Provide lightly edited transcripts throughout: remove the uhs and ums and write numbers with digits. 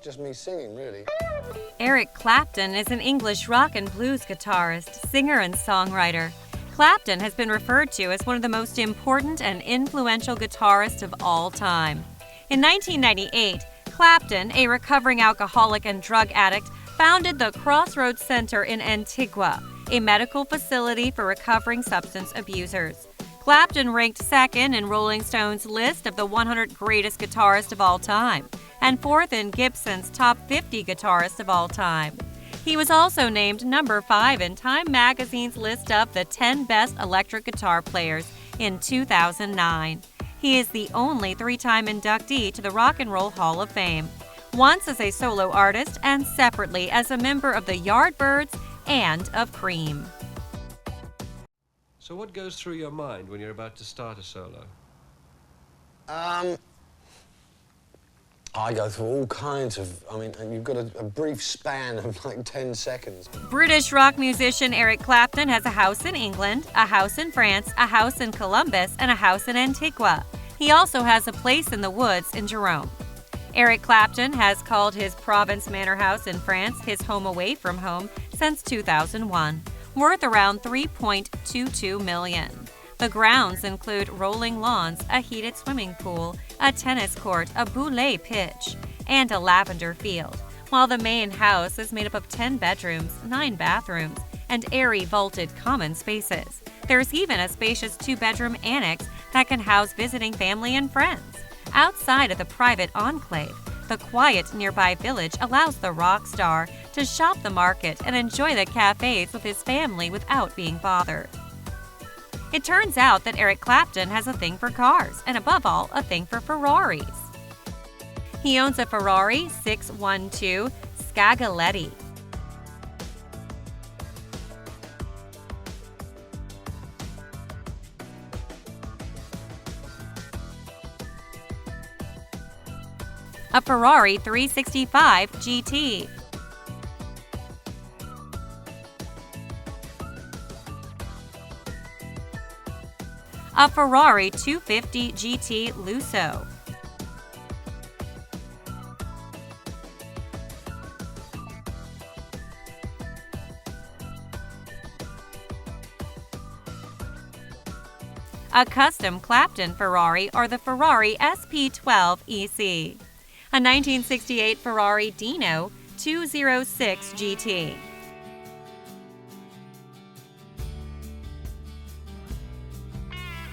just me singing, really. Eric Clapton is an English rock and blues guitarist, singer, and songwriter. Clapton has been referred to as one of the most important and influential guitarists of all time. In 1998, Clapton, a recovering alcoholic and drug addict, founded the Crossroads Center in Antigua, a medical facility for recovering substance abusers. Clapton ranked second in Rolling Stone's list of the 100 greatest guitarists of all time, and fourth in Gibson's top 50 guitarists of all time. He was also named number 5 in Time magazine's list of the 10 best electric guitar players in 2009. He is the only 3-time inductee to the Rock and Roll Hall of Fame, once as a solo artist and separately as a member of the Yardbirds and of Cream. So what goes through your mind when you're about to start a solo? I go through all kinds of, and you've got a brief span of like 10 seconds. British rock musician Eric Clapton has a house in England, a house in France, a house in Columbus, and a house in Antigua. He also has a place in the woods in Jerome. Eric Clapton has called his Provence Manor house in France his home away from home since 2001, worth around $3.22 million. The grounds include rolling lawns, a heated swimming pool, a tennis court, a boulet pitch, and a lavender field, while the main house is made up of 10 bedrooms, 9 bathrooms, and airy vaulted common spaces. There's even a spacious 2-bedroom annex that can house visiting family and friends. Outside of the private enclave, the quiet nearby village allows the rock star to shop the market and enjoy the cafes with his family without being bothered. It turns out that Eric Clapton has a thing for cars, and above all, a thing for Ferraris. He owns a Ferrari 612 Scagaletti. A Ferrari 365 GT. A Ferrari 250 GT Lusso. A custom Clapton Ferrari or the Ferrari SP12 EC. A 1968 Ferrari Dino 206 GT.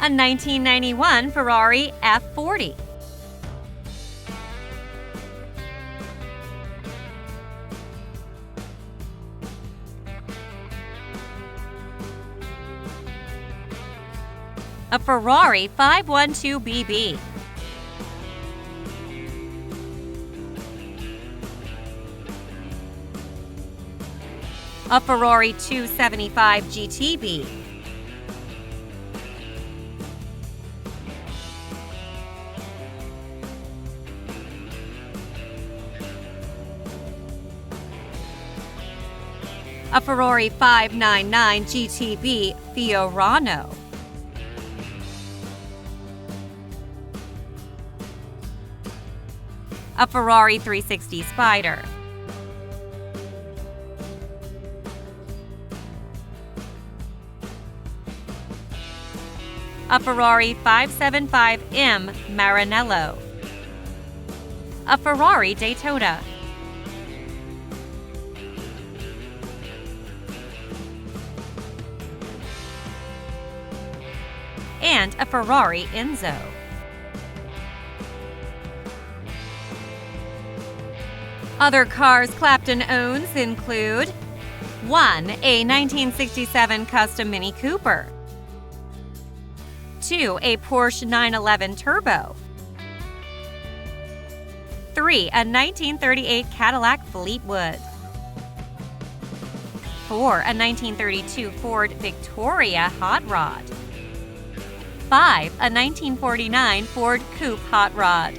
A 1991 Ferrari F40. A Ferrari 512BB. A Ferrari 275 GTB. A Ferrari 599 GTB Fiorano. A Ferrari 360 Spider. A Ferrari 575M Maranello. A Ferrari Daytona. And a Ferrari Enzo. Other cars Clapton owns include 1. A 1967 Custom Mini Cooper. 2. A Porsche 911 Turbo. 3. A 1938 Cadillac Fleetwood. 4. A 1932 Ford Victoria Hot Rod. 5. A 1949 Ford Coupe Hot Rod.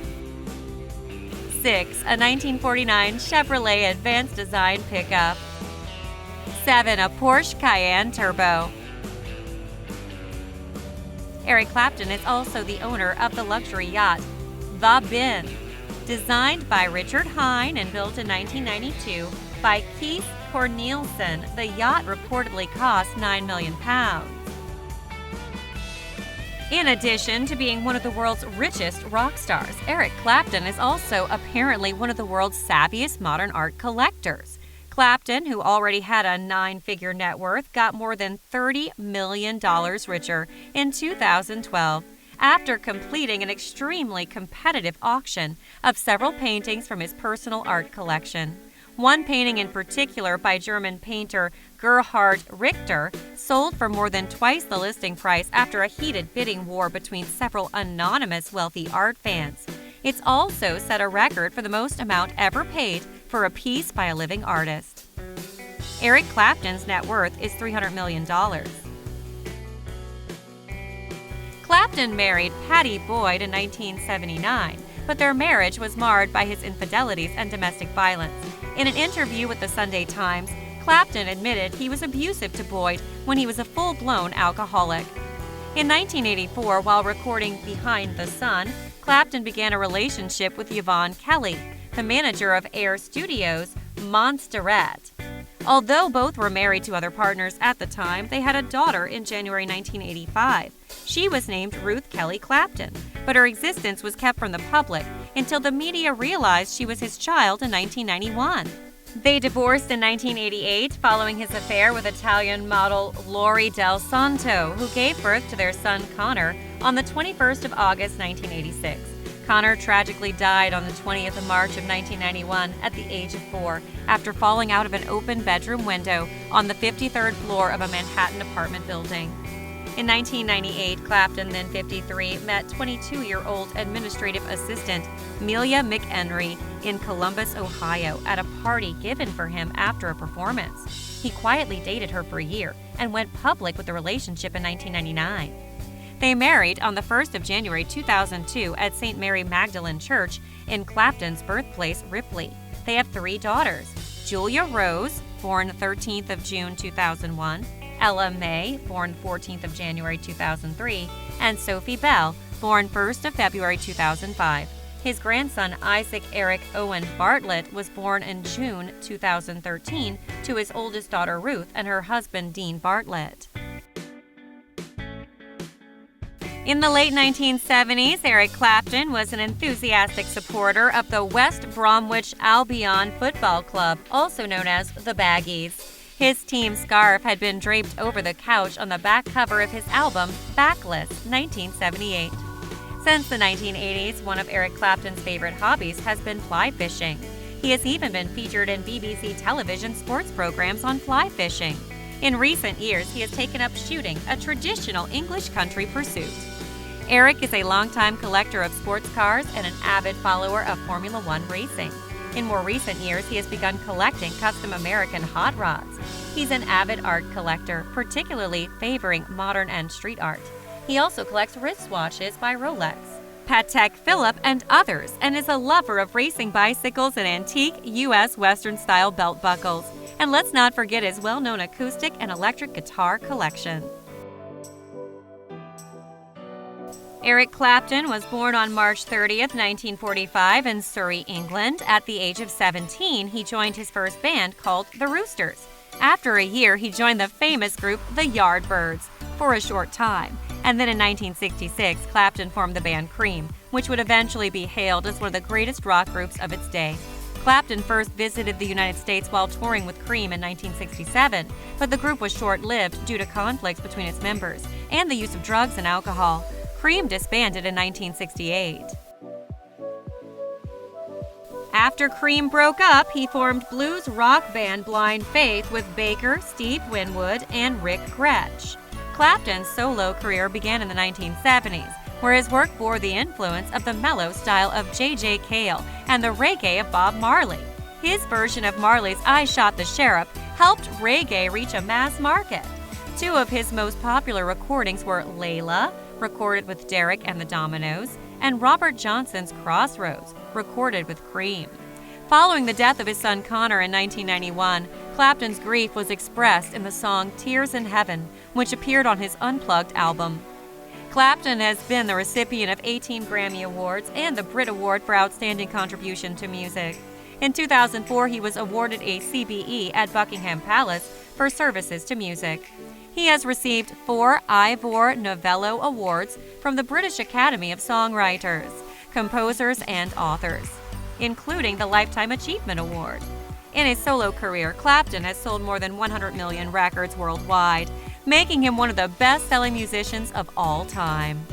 6. A 1949 Chevrolet Advanced Design Pickup. 7. A Porsche Cayenne Turbo. Eric Clapton is also the owner of the luxury yacht, The Bin. Designed by Richard Hine and built in 1992 by Keith Cornelissen, the yacht reportedly cost £9 million. In addition to being one of the world's richest rock stars, Eric Clapton is also apparently one of the world's savviest modern art collectors. Clapton, who already had a 9-figure net worth, got more than $30 million richer in 2012 after completing an extremely competitive auction of several paintings from his personal art collection. One painting in particular by German painter Gerhard Richter sold for more than twice the listing price after a heated bidding war between several anonymous wealthy art fans. It's also set a record for the most amount ever paid for a piece by a living artist. Eric Clapton's net worth is $300 million. Clapton married Pattie Boyd in 1979, but their marriage was marred by his infidelities and domestic violence. In an interview with the Sunday Times, Clapton admitted he was abusive to Boyd when he was a full-blown alcoholic. In 1984, while recording Behind the Sun, Clapton began a relationship with Yvonne Kelly, the manager of Air Studios' Montserrat. Although both were married to other partners at the time, they had a daughter in January 1985. She was named Ruth Kelly Clapton, but her existence was kept from the public until the media realized she was his child in 1991. They divorced in 1988 following his affair with Italian model Lori Del Santo, who gave birth to their son Connor on the 21st of August 1986. Connor tragically died on the 20th of March of 1991 at the age of 4 after falling out of an open bedroom window on the 53rd floor of a Manhattan apartment building. In 1998, Clapton, then 53, met 22-year-old administrative assistant Melia McHenry in Columbus, Ohio, at a party given for him after a performance. He quietly dated her for a year and went public with the relationship in 1999. They married on the 1st of January 2002 at St. Mary Magdalene Church in Clapton's birthplace, Ripley. They have 3 daughters: Julia Rose, born 13th of June 2001, Ella May, born 14th of January 2003, and Sophie Bell, born 1st of February 2005. His grandson Isaac Eric Owen Bartlett was born in June 2013 to his oldest daughter Ruth and her husband Dean Bartlett. In the late 1970s, Eric Clapton was an enthusiastic supporter of the West Bromwich Albion Football Club, also known as the Baggies. His team scarf had been draped over the couch on the back cover of his album, Backless, 1978. Since the 1980s, one of Eric Clapton's favorite hobbies has been fly fishing. He has even been featured in BBC television sports programs on fly fishing. In recent years, he has taken up shooting, a traditional English country pursuit. Eric is a longtime collector of sports cars and an avid follower of Formula One racing. In more recent years, he has begun collecting custom American hot rods. He's an avid art collector, particularly favoring modern and street art. He also collects wristwatches by Rolex, Patek Philippe, and others, and is a lover of racing bicycles and antique U.S. Western-style belt buckles. And let's not forget his well-known acoustic and electric guitar collection. Eric Clapton was born on March 30th, 1945 in Surrey, England. At the age of 17, he joined his first band called The Roosters. After a year, he joined the famous group The Yardbirds for a short time. And then in 1966, Clapton formed the band Cream, which would eventually be hailed as one of the greatest rock groups of its day. Clapton first visited the United States while touring with Cream in 1967, but the group was short-lived due to conflicts between its members and the use of drugs and alcohol. Cream disbanded in 1968. After Cream broke up, he formed blues rock band Blind Faith with Baker, Steve Winwood, and Rick Gretsch. Clapton's solo career began in the 1970s, where his work bore the influence of the mellow style of J.J. Cale and the reggae of Bob Marley. His version of Marley's I Shot the Sheriff helped reggae reach a mass market. 2 of his most popular recordings were Layla, recorded with Derek and the Dominoes, and Robert Johnson's Crossroads, recorded with Cream. Following the death of his son Connor in 1991, Clapton's grief was expressed in the song Tears in Heaven, which appeared on his Unplugged album. Clapton has been the recipient of 18 Grammy Awards and the Brit Award for Outstanding Contribution to Music. In 2004, he was awarded a CBE at Buckingham Palace for services to music. He has received 4 Ivor Novello Awards from the British Academy of Songwriters, Composers and Authors, including the Lifetime Achievement Award. In his solo career, Clapton has sold more than 100 million records worldwide, making him one of the best-selling musicians of all time.